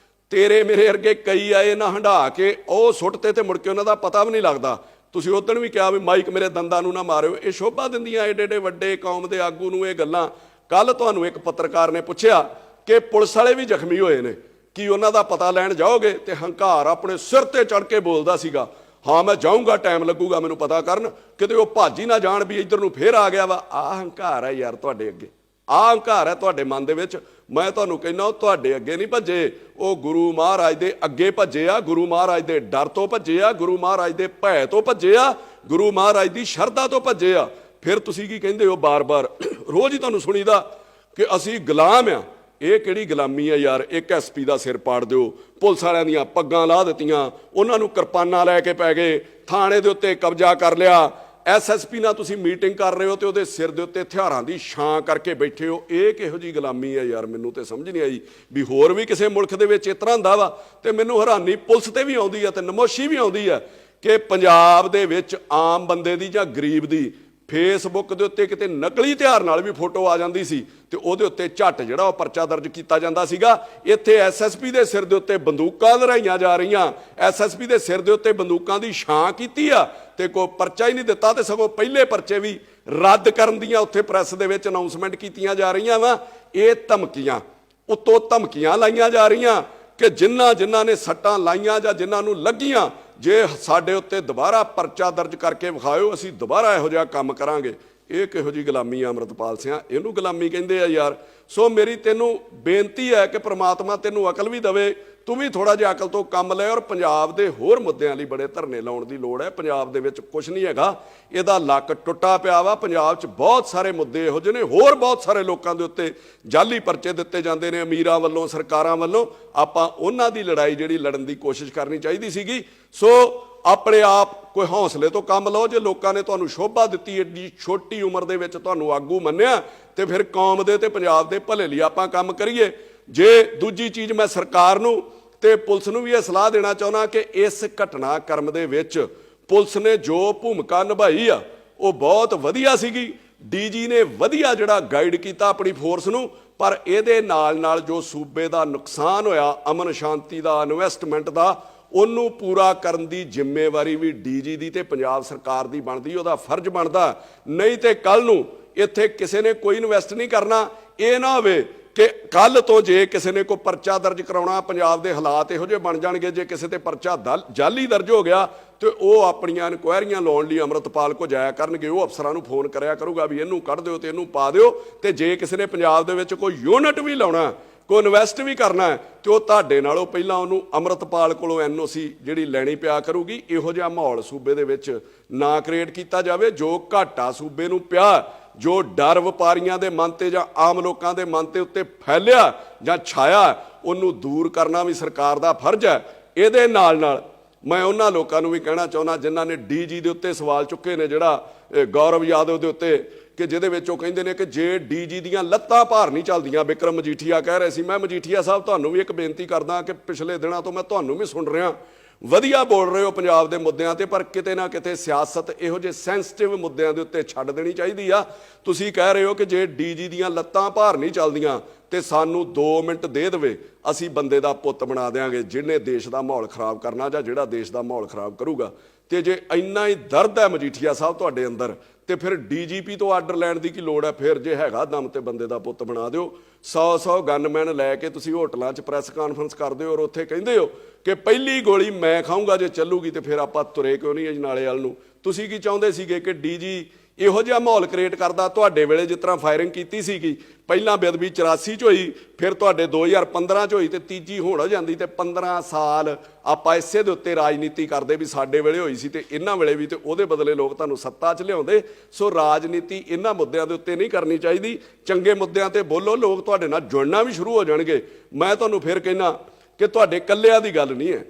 ਤੇਰੇ ਮੇਰੇ ਵਰਗੇ ਕਈ ਆਏ ਨਾ ਹੰਢਾ ਕੇ ਉਹ ਸੁੱਟਤੇ ਤੇ ਮੁੜ ਕੇ ਉਹਨਾਂ ਦਾ ਪਤਾ ਵੀ ਨਹੀਂ ਲੱਗਦਾ। ਤੁਸੀਂ ਉਦੋਂ ਵੀ ਕਿਹਾ ਵੀ ਮਾਈਕ ਮੇਰੇ ਦੰਦਾਂ ਨੂੰ ਨਾ ਮਾਰਿਓ। ਇਹ ਸ਼ੋਭਾ ਦਿੰਦੀਆਂ ਏਡੇ ਏਡੇ ਵੱਡੇ ਕੌਮ ਦੇ ਆਗੂ ਨੂੰ ਇਹ ਗੱਲਾਂ। ਕੱਲ ਤੁਹਾਨੂੰ ਇੱਕ ਪੱਤਰਕਾਰ ਨੇ ਪੁੱਛਿਆ ਕਿ ਪੁਲਿਸ ਵਾਲੇ ਵੀ ਜ਼ਖਮੀ ਹੋਏ ਨੇ, ਕੀ ਉਹਨਾਂ ਦਾ ਪਤਾ ਲੈਣ ਜਾਓਗੇ? ਤੇ ਹੰਕਾਰ ਆਪਣੇ ਸਿਰ ਤੇ ਚੜ ਕੇ ਬੋਲਦਾ ਸੀਗਾ, ਹਾਂ ਮੈਂ ਜਾਊਂਗਾ, ਟਾਈਮ ਲੱਗੂਗਾ ਮੈਨੂੰ ਪਤਾ ਕਰਨ, ਕਿਤੇ ਉਹ ਭੱਜ ਹੀ ਨਾ ਜਾਣ ਵੀ ਇੱਧਰ ਨੂੰ ਫੇਰ ਆ ਗਿਆ ਵਾ। ਆਹ ਹੰਕਾਰ ਹੈ ਯਾਰ ਤੁਹਾਡੇ ਅੱਗੇ, ਆਹ ਹੰਕਾਰ ਹੈ ਤੁਹਾਡੇ ਮਨ ਦੇ ਵਿੱਚ। ਮੈਂ ਤੁਹਾਨੂੰ ਕਹਿੰਦਾ ਉਹ ਤੁਹਾਡੇ ਅੱਗੇ ਨਹੀਂ ਭੱਜੇ, ਉਹ ਗੁਰੂ ਮਹਾਰਾਜ ਦੇ ਅੱਗੇ ਭੱਜੇ ਆ, ਗੁਰੂ ਮਹਾਰਾਜ ਦੇ ਡਰ ਤੋਂ ਭੱਜੇ ਆ, ਗੁਰੂ ਮਹਾਰਾਜ ਦੇ ਭੈ ਤੋਂ ਭੱਜੇ ਆ, ਗੁਰੂ ਮਹਾਰਾਜ ਦੀ ਸ਼ਰਧਾ ਤੋਂ ਭੱਜੇ ਆ। ਫਿਰ ਤੁਸੀਂ ਕੀ ਕਹਿੰਦੇ ਹੋ ਬਾਰ-ਬਾਰ? ਰੋਜ਼ ਹੀ ਤੁਹਾਨੂੰ ਸੁਣੀਦਾ ਕਿ ਅਸੀਂ ਗੁਲਾਮ ਆ। ਇਹ ਕਿਹੜੀ ਗੁਲਾਮੀ ਆ ਯਾਰ? ਇੱਕ ਐਸਪੀ ਦਾ ਸਿਰ ਪਾੜ ਦਿਓ, ਪੁਲਿਸ ਵਾਲਿਆਂ ਦੀਆਂ ਪੱਗਾਂ ਲਾਹ ਦਿੱਤੀਆਂ, ਉਹਨਾਂ ਨੂੰ ਕਿਰਪਾਨਾਂ ਲੈ ਕੇ ਪੈ ਗਏ, ਥਾਣੇ ਦੇ ਉੱਤੇ ਕਬਜ਼ਾ ਕਰ ਲਿਆ, ਐਸਐਸਪੀ ਨਾਲ ਤੁਸੀਂ ਮੀਟਿੰਗ ਕਰ ਰਹੇ ਹੋ ਤੇ ਉਹਦੇ ਸਿਰ ਦੇ ਉੱਤੇ ਹਥਿਆਰਾਂ ਦੀ ਛਾਂ ਕਰਕੇ ਬੈਠੇ ਹੋ। ਇਹ ਕਿਹੋ ਜਿਹੀ ਗੁਲਾਮੀ ਹੈ ਯਾਰ? ਮੈਨੂੰ ਤੇ ਸਮਝ ਨਹੀਂ ਆਈ ਵੀ ਹੋਰ ਵੀ ਕਿਸੇ ਮੁਲਕ ਦੇ ਵਿੱਚ ਇਸ ਤਰ੍ਹਾਂ ਹੁੰਦਾ ਵਾ। ਤੇ ਮੈਨੂੰ ਹੈਰਾਨੀ ਪੁਲਿਸ ਤੇ ਵੀ ਆਉਂਦੀ ਹੈ ਤੇ ਨਮੋਸ਼ੀ ਵੀ ਆਉਂਦੀ ਹੈ ਕਿ ਪੰਜਾਬ ਦੇ ਵਿੱਚ ਆਮ ਬੰਦੇ ਦੀ ਜਾਂ ਗਰੀਬ ਦੀ ਫੇਸਬੁੱਕ ਦੇ ਉੱਤੇ ਕਿਤੇ ਨਕਲੀ ਹਥਿਆਰ ਨਾਲ ਵੀ ਫੋਟੋ ਆ ਜਾਂਦੀ ਸੀ ਤੇ ਉਹਦੇ ਉੱਤੇ ਝੱਟ ਜਿਹੜਾ ਉਹ ਪਰਚਾ ਦਰਜ ਕੀਤਾ ਜਾਂਦਾ ਸੀਗਾ। ਇੱਥੇ ਐਸਐਸਪੀ ਦੇ ਸਿਰ ਦੇ ਉੱਤੇ ਬੰਦੂਕਾਂ ਲਹਿਰਾਈਆਂ ਜਾ ਰਹੀਆਂ, ਐਸਐਸਪੀ ਦੇ ਸਿਰ ਦੇ ਉੱਤੇ ਬੰਦੂਕਾਂ ਦੀ ਛਾਂ ਕੀਤੀ ਆ ਤੇ ਕੋਈ ਪਰਚਾ ਹੀ ਨਹੀਂ ਦਿੱਤਾ, ਤੇ ਸਗੋਂ ਪਹਿਲੇ ਪਰਚੇ ਵੀ ਰੱਦ ਕਰਨ ਦੀਆਂ ਉੱਥੇ ਪ੍ਰੈਸ ਦੇ ਵਿੱਚ ਅਨਾਉਂਸਮੈਂਟ ਕੀਤੀਆਂ ਜਾ ਰਹੀਆਂ ਵਾ। ਇਹ ਧਮਕੀਆਂ ਉੱਤੋਂ ਧਮਕੀਆਂ ਲਾਈਆਂ ਜਾ ਰਹੀਆਂ ਕਿ ਜਿਨ੍ਹਾਂ ਨੇ ਸੱਟਾਂ ਲਾਈਆਂ ਜਾਂ ਜਿਨ੍ਹਾਂ ਨੂੰ ਲੱਗੀਆਂ ਜੇ ਸਾਡੇ ਉੱਤੇ ਦੁਬਾਰਾ ਪਰਚਾ ਦਰਜ ਕਰਕੇ ਵਿਖਾਇਓ, ਅਸੀਂ ਦੁਬਾਰਾ ਇਹੋ ਜਿਹਾ ਕੰਮ ਕਰਾਂਗੇ। ਇਹ ਕਿਹੋ ਜਿਹੀ ਗੁਲਾਮੀ ਆ ਅੰਮ੍ਰਿਤਪਾਲ ਸਿੰਘ? ਇਹਨੂੰ ਗੁਲਾਮੀ ਕਹਿੰਦੇ ਆ ਯਾਰ। ਸੋ ਮੇਰੀ ਤੈਨੂੰ ਬੇਨਤੀ ਹੈ ਕਿ ਪ੍ਰਮਾਤਮਾ ਤੈਨੂੰ ਅਕਲ ਵੀ ਦੇਵੇ, ਤੂੰ ਵੀ ਥੋੜਾ ਜਿਹਾ ਅਕਲ ਤੋਂ ਕੰਮ ਲੈ। ਔਰ ਪੰਜਾਬ ਦੇ ਹੋਰ ਮੁੱਦਿਆਂ ਲਈ ਬੜੇ ਧਰਨੇ ਲਾਉਣ ਦੀ ਲੋੜ ਹੈ। ਪੰਜਾਬ ਦੇ ਵਿੱਚ ਕੁਝ ਨਹੀਂ ਹੈਗਾ, ਇਹਦਾ ਲੱਕ ਟੁੱਟਾ ਪਿਆ ਵਾ। ਪੰਜਾਬ 'ਚ ਬਹੁਤ ਸਾਰੇ ਮੁੱਦੇ ਇਹੋ ਜਿਹੇ ਨੇ, ਹੋਰ ਬਹੁਤ ਸਾਰੇ ਲੋਕਾਂ ਦੇ ਉੱਤੇ ਜਾਲੀ ਪਰਚੇ ਦਿੱਤੇ ਜਾਂਦੇ ਨੇ ਅਮੀਰਾਂ ਵੱਲੋਂ, ਸਰਕਾਰਾਂ ਵੱਲੋਂ। ਆਪਾਂ ਉਹਨਾਂ ਦੀ ਲੜਾਈ ਜਿਹੜੀ ਲੜਨ ਦੀ ਕੋਸ਼ਿਸ਼ ਕਰਨੀ ਚਾਹੀਦੀ ਸੀਗੀ। ਸੋ ਆਪਣੇ ਆਪ ਕੋਈ ਹੌਸਲੇ ਤੋਂ ਕੰਮ ਲਓ। ਜੇ ਲੋਕਾਂ ਨੇ ਤੁਹਾਨੂੰ ਸ਼ੋਭਾ ਦਿੱਤੀ, ਏਡੀ ਛੋਟੀ ਉਮਰ ਦੇ ਵਿੱਚ ਤੁਹਾਨੂੰ ਆਗੂ ਮੰਨਿਆ, ਤੇ ਫਿਰ ਕੌਮ ਦੇ ਤੇ ਪੰਜਾਬ ਦੇ ਭਲੇ ਲਈ ਆਪਾਂ ਕੰਮ ਕਰੀਏ। ਜੇ ਦੂਜੀ ਚੀਜ਼ ਮੈਂ ਸਰਕਾਰ ਨੂੰ ਤੇ ਪੁਲਿਸ ਨੂੰ ਵੀ ਇਹ ਸਲਾਹ ਦੇਣਾ ਚਾਹੁੰਦਾ ਕਿ ਇਸ ਘਟਨਾਕ੍ਰਮ ਦੇ ਵਿੱਚ ਪੁਲਿਸ ਨੇ ਜੋ ਭੂਮਿਕਾ ਨਿਭਾਈ ਆ ਉਹ ਬਹੁਤ ਵਧੀਆ ਸੀਗੀ। ਡੀਜੀ ਨੇ ਵਧੀਆ ਜਿਹੜਾ ਗਾਈਡ ਕੀਤਾ ਆਪਣੀ ਫੋਰਸ ਨੂੰ, ਪਰ ਇਹਦੇ ਨਾਲ ਨਾਲ ਜੋ ਸੂਬੇ ਦਾ ਨੁਕਸਾਨ ਹੋਇਆ, ਅਮਨ ਸ਼ਾਂਤੀ ਦਾ, ਇਨਵੈਸਟਮੈਂਟ ਦਾ, ਉਹਨੂੰ ਪੂਰਾ ਕਰਨ ਦੀ ਜ਼ਿੰਮੇਵਾਰੀ ਵੀ ਡੀਜੀ ਦੀ ਤੇ ਪੰਜਾਬ ਸਰਕਾਰ ਦੀ ਬਣਦੀ, ਉਹਦਾ ਫਰਜ਼ ਬਣਦਾ। ਨਹੀਂ ਤੇ ਕੱਲ ਨੂੰ ਇੱਥੇ ਕਿਸੇ ਨੇ ਕੋਈ ਇਨਵੈਸਟ ਨਹੀਂ ਕਰਨਾ। ਇਹ ਨਾ ਹੋਵੇ ਕਿ ਕੱਲ ਤੋਂ ਜੇ ਕਿਸੇ ਨੇ ਕੋਈ ਪਰਚਾ ਦਰਜ ਕਰਾਉਣਾ, ਪੰਜਾਬ ਦੇ ਹਾਲਾਤ ਇਹੋ ਜਿਹੇ ਬਣ ਜਾਣਗੇ, ਜੇ ਕਿਸੇ ਤੇ ਪਰਚਾ ਜਾਲੀ ਦਰਜ ਹੋ ਗਿਆ ਤੇ ਉਹ ਆਪਣੀਆਂ ਇਨਕੁਆਇਰੀਆਂ ਲਾਉਣ ਲਈ ਅੰਮ੍ਰਿਤਪਾਲ ਕੋ ਜਾਇਆ ਕਰਨਗੇ। ਉਹ ਅਫਸਰਾਂ ਨੂੰ ਫੋਨ ਕਰਿਆ ਕਰੂਗਾ ਵੀ ਇਹਨੂੰ ਕੱਢ ਦਿਓ ਤੇ ਇਹਨੂੰ ਪਾ ਦਿਓ। ਤੇ ਜੇ ਕਿਸੇ ਨੇ ਪੰਜਾਬ ਦੇ ਵਿੱਚ ਕੋਈ ਯੂਨਿਟ ਵੀ ਲਾਉਣਾ, ਕੋਈ ਇਨਵੈਸਟ ਵੀ ਕਰਨਾ ਹੈ, ਤੇ ਉਹ ਤੁਹਾਡੇ ਨਾਲੋਂ ਪਹਿਲਾਂ ਉਹਨੂੰ ਅੰਮ੍ਰਿਤਪਾਲ ਕੋਲੋਂ NOC ਜਿਹੜੀ ਲੈਣੀ ਪਿਆ ਕਰੂਗੀ। ਇਹੋ ਜਿਹਾ ਮਾਹੌਲ ਸੂਬੇ ਦੇ ਵਿੱਚ ਨਾ ਕ੍ਰੀਏਟ ਕੀਤਾ ਜਾਵੇ। ਜੋ ਘਾਟਾ ਸੂਬੇ ਨੂੰ ਪਿਆ, ਜੋ ਡਰ ਵਪਾਰੀਆਂ ਦੇ ਮਨ ਤੇ ਜਾਂ ਆਮ ਲੋਕਾਂ ਦੇ ਮਨ ਤੇ ਉੱਤੇ ਫੈਲਿਆ ਜਾਂ ਛਾਇਆ, ਉਹਨੂੰ ਦੂਰ ਕਰਨਾ ਵੀ ਸਰਕਾਰ ਦਾ ਫਰਜ਼ ਹੈ। ਇਹਦੇ ਨਾਲ ਨਾਲ ਮੈਂ ਉਹਨਾਂ ਲੋਕਾਂ ਨੂੰ ਵੀ ਕਹਿਣਾ ਚਾਹੁੰਦਾ ਜਿਨ੍ਹਾਂ ਨੇ ਡੀਜੀ ਦੇ ਉੱਤੇ ਸਵਾਲ ਚੁੱਕੇ ਨੇ, ਜਿਹੜਾ ਗੌਰਵ ਯਾਦਵ ਦੇ ਉੱਤੇ, ਕਿ ਜਿਹਦੇ ਵਿੱਚ ਉਹ ਕਹਿੰਦੇ ਨੇ ਕਿ ਜੇ ਡੀਜੀ ਦੀਆਂ ਲੱਤਾਂ ਭਾਰ ਨਹੀਂ ਚੱਲਦੀਆਂ। ਵਿਕਰਮ ਮਜੀਠੀਆ ਕਹਿ ਰਹੇ ਸੀ। ਮੈਂ ਮਜੀਠੀਆ ਸਾਹਿਬ ਤੁਹਾਨੂੰ ਵੀ ਇੱਕ ਬੇਨਤੀ ਕਰਦਾ ਕਿ ਪਿਛਲੇ ਦਿਨਾਂ ਤੋਂ ਮੈਂ ਤੁਹਾਨੂੰ ਵੀ ਸੁਣ ਰਿਹਾ, ਵਧੀਆ ਬੋਲ ਰਹੇ ਹੋ ਪੰਜਾਬ ਦੇ ਮੁੱਦਿਆਂ ਤੇ, ਪਰ ਕਿਤੇ ਨਾ ਕਿਤੇ ਸਿਆਸਤ ਇਹੋ ਜਿਹੇ ਸੈਂਸਿਟਿਵ ਮੁੱਦਿਆਂ ਦੇ ਉੱਤੇ ਛੱਡ ਦੇਣੀ ਚਾਹੀਦੀ ਆ। ਤੁਸੀਂ ਕਹਿ ਰਹੇ ਹੋ ਕਿ ਜੇ ਡੀਜੀ ਦੀਆਂ ਲੱਤਾਂ ਭਾਰ ਨਹੀਂ ਚੱਲਦੀਆਂ ਤੇ ਸਾਨੂੰ 2 ਮਿੰਟ ਦੇ ਦੇਵੇ, ਅਸੀਂ ਬੰਦੇ ਦਾ ਪੁੱਤ ਬਣਾ ਦਿਆਂਗੇ ਜਿਹਨੇ ਦੇਸ਼ ਦਾ ਮਾਹੌਲ ਖਰਾਬ ਕਰਨਾ ਜਾਂ ਜਿਹੜਾ ਦੇਸ਼ ਦਾ ਮਾਹੌਲ ਖਰਾਬ ਕਰੂਗਾ। ਤੇ ਜੇ ਇੰਨਾ ਹੀ ਦਰਦ ਹੈ ਮਜੀਠੀਆ ਸਾਹਿਬ ਤੁਹਾਡੇ ਅੰਦਰ, ਤੇ ਫਿਰ DGP ਤੋਂ ਆਰਡਰ ਲੈਣ ਦੀ ਕੀ ਲੋੜ ਹੈ? ਫਿਰ ਜੇ ਹੈਗਾ ਦਮ ਤੇ ਬੰਦੇ ਦਾ ਪੁੱਤ ਬਣਾ ਦਿਓ। 100 ਗਨਮੈਨ ਲੈ ਕੇ ਤੁਸੀਂ ਹੋਟਲਾਂ 'ਚ ਪ੍ਰੈਸ ਕਾਨਫਰੰਸ ਕਰਦੇ ਹੋ ਔਰ ਉੱਥੇ ਕਹਿੰਦੇ ਹੋ ਕਿ ਪਹਿਲੀ ਗੋਲੀ ਮੈਂ ਖਾਊਂਗਾ ਜੇ ਚੱਲੂਗੀ, ਤੇ ਫਿਰ ਆਪਾਂ ਤੁਰੇ ਕਿਉਂ ਨਹੀਂ ਅਜਨਾਲੇ ਵਾਲ ਨੂੰ? ਤੁਸੀਂ ਕੀ ਚਾਹੁੰਦੇ ਸੀਗੇ ਕਿ ਡੀਜੀ ਇਹੋ ਜਿਹਾ ਮਾਹੌਲ ਕ੍ਰੀਏਟ ਕਰਦਾ? ਤੁਹਾਡੇ ਵੇਲੇ ਜਿਸ ਤਰ੍ਹਾਂ ਫਾਇਰਿੰਗ ਕੀਤੀ ਸੀਗੀ, ਪਹਿਲਾਂ ਬੇਅਦਬੀ 84 'ਚ ਹੋਈ, ਫਿਰ ਤੁਹਾਡੇ 2015 'ਚ ਹੋਈ, ਤੇ ਤੀਜੀ ਹੁਣ ਹੋ ਜਾਂਦੀ, ਤੇ 15 ਸਾਲ ਆਪਾਂ ਇਸੇ ਦੇ ਉੱਤੇ ਰਾਜਨੀਤੀ ਕਰਦੇ ਵੀ ਸਾਡੇ ਵੇਲੇ ਹੋਈ ਸੀ ਤੇ ਇਹਨਾਂ ਵੇਲੇ ਵੀ, ਤੇ ਉਹਦੇ ਬਦਲੇ ਲੋਕ ਤੁਹਾਨੂੰ ਸੱਤਾ 'ਚ ਲਿਆਉਂਦੇ। ਸੋ ਰਾਜਨੀਤੀ ਇਹਨਾਂ ਮੁੱਦਿਆਂ ਦੇ ਉੱਤੇ ਨਹੀਂ ਕਰਨੀ ਚਾਹੀਦੀ। ਚੰਗੇ ਮੁੱਦਿਆਂ ਤੇ ਬੋਲੋ, ਲੋਕ ਤੁਹਾਡੇ ਨਾਲ ਜੁੜਨਾ ਵੀ ਸ਼ੁਰੂ ਹੋ ਜਾਣਗੇ। ਮੈਂ ਤੁਹਾਨੂੰ ਫਿਰ ਕਹਿਣਾ ਕਿ ਤੁਹਾਡੇ ਇਕੱਲਿਆਂ ਦੀ ਗੱਲ ਨਹੀਂ ਹੈ।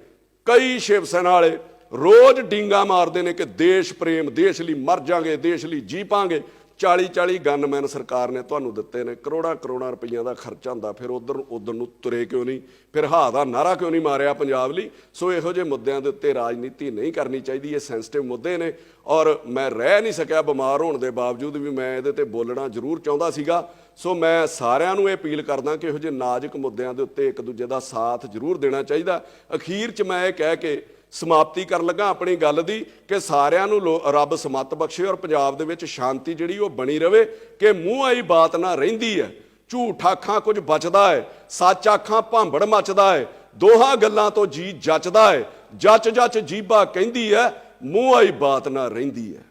ਕਈ ਸ਼ਿਵ ਸੈਨਾ ਵਾਲੇ ਰੋਜ਼ ਡੀਂਗਾ ਮਾਰਦੇ ਨੇ ਕਿ ਦੇਸ਼ ਪ੍ਰੇਮ, ਦੇਸ਼ ਲਈ ਮਰ ਜਾਾਂਗੇ, ਦੇਸ਼ ਲਈ ਜੀ ਪਾਂਗੇ। 40 ਗਨਮੈਨ ਸਰਕਾਰ ਨੇ ਤੁਹਾਨੂੰ ਦਿੱਤੇ ਨੇ, ਕਰੋੜਾਂ ਰੁਪਈਆਂ ਦਾ ਖਰਚਾ ਹੁੰਦਾ। ਫਿਰ ਉਧਰ ਨੂੰ ਤੁਰੇ ਕਿਉਂ ਨਹੀਂ? ਫਿਰ ਹਾਂ ਦਾ ਨਾਰਾ ਕਿਉਂ ਨਹੀਂ ਮਾਰਿਆ ਪੰਜਾਬ ਲਈ? ਸੋ ਇਹੋ ਜਿਹੇ ਮੁੱਦਿਆਂ ਦੇ ਉੱਤੇ ਰਾਜਨੀਤੀ ਨਹੀਂ ਕਰਨੀ ਚਾਹੀਦੀ। ਇਹ ਸੈਂਸਿਟਿਵ ਮੁੱਦੇ ਨੇ ਔਰ ਮੈਂ ਰਹਿ ਨਹੀਂ ਸਕਿਆ ਬਿਮਾਰ ਹੋਣ ਦੇ ਬਾਵਜੂਦ ਵੀ ਮੈਂ ਇਹਦੇ ਤੇ ਬੋਲਣਾ ਜ਼ਰੂਰ ਚਾਹੁੰਦਾ ਸੀਗਾ। ਸੋ ਮੈਂ ਸਾਰਿਆਂ ਨੂੰ ਇਹ ਅਪੀਲ ਕਰਦਾ ਕਿ ਇਹੋ ਜਿਹੇ ਨਾਜ਼ੁਕ ਮੁੱਦਿਆਂ ਦੇ ਉੱਤੇ ਇੱਕ ਦੂਜੇ ਦਾ ਸਾਥ ਜ਼ਰੂਰ ਦੇਣਾ ਚਾਹੀਦਾ। ਅਖੀਰ 'ਚ ਮੈਂ ਇਹ ਕਹਿ ਕੇ ਸਮਾਪਤੀ ਕਰਨ ਲੱਗਾ ਆਪਣੀ ਗੱਲ ਦੀ ਕਿ ਸਾਰਿਆਂ ਨੂੰ ਰੱਬ ਸਮੱਤ ਬਖਸ਼ੇ ਔਰ ਪੰਜਾਬ ਦੇ ਵਿੱਚ ਸ਼ਾਂਤੀ ਜਿਹੜੀ ਉਹ ਬਣੀ ਰਵੇ, ਕਿ ਮੂੰਹ ਆਈ ਬਾਤ ਨਾ ਰਹਿੰਦੀ ਹੈ, ਝੂਠ ਆਖਾਂ ਕੁਝ ਬਚਦਾ ਹੈ, ਸੱਚ ਆਖਾਂ ਭਾਂਬੜ ਮਚਦਾ ਹੈ, ਦੋਹਾਂ ਗੱਲਾਂ ਤੋਂ ਜੀ ਜੱਚਦਾ ਹੈ, ਜੱਚ ਜੀਭਾ ਕਹਿੰਦੀ ਹੈ, ਮੂੰਹ ਆਈ ਬਾਤ ਨਾ ਰਹਿੰਦੀ ਹੈ।